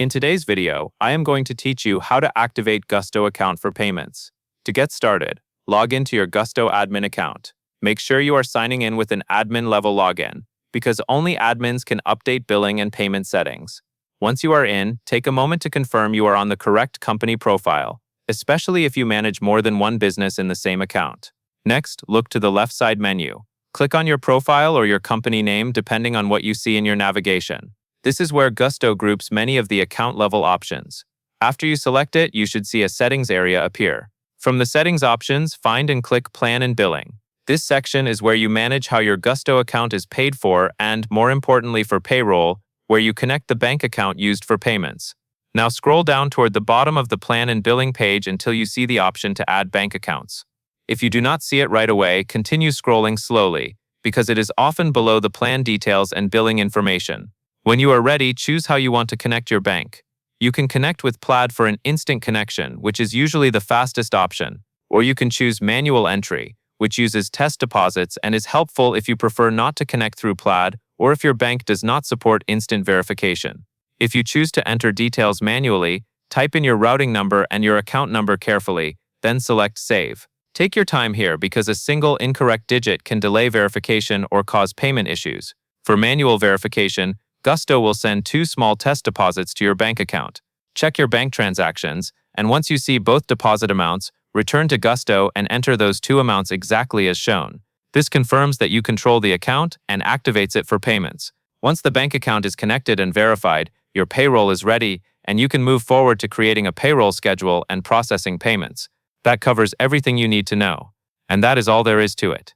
In today's video, I am going to teach you how to activate Gusto account for payments. To get started, log into your Gusto admin account. Make sure you are signing in with an admin level login, because only admins can update billing and payment settings. Once you are in, take a moment to confirm you are on the correct company profile, especially if you manage more than one business in the same account. Next, look to the left side menu. Click on your profile or your company name depending on what you see in your navigation. This is where Gusto groups many of the account-level options. After you select it, you should see a settings area appear. From the settings options, find and click Plan and Billing. This section is where you manage how your Gusto account is paid for and, more importantly for payroll, where you connect the bank account used for payments. Now scroll down toward the bottom of the Plan and Billing page until you see the option to add bank accounts. If you do not see it right away, continue scrolling slowly, because it is often below the plan details and billing information. When you are ready, choose how you want to connect your bank. You can connect with Plaid for an instant connection, which is usually the fastest option, or you can choose manual entry, which uses test deposits and is helpful if you prefer not to connect through Plaid or if your bank does not support instant verification. If you choose to enter details manually, type in your routing number and your account number carefully, then select Save. Take your time here because a single incorrect digit can delay verification or cause payment issues. For manual verification, Gusto will send 2 small test deposits to your bank account. Check your bank transactions, and once you see both deposit amounts, return to Gusto and enter those 2 amounts exactly as shown. This confirms that you control the account and activates it for payments. Once the bank account is connected and verified, your payroll is ready, and you can move forward to creating a payroll schedule and processing payments. That covers everything you need to know. And that is all there is to it.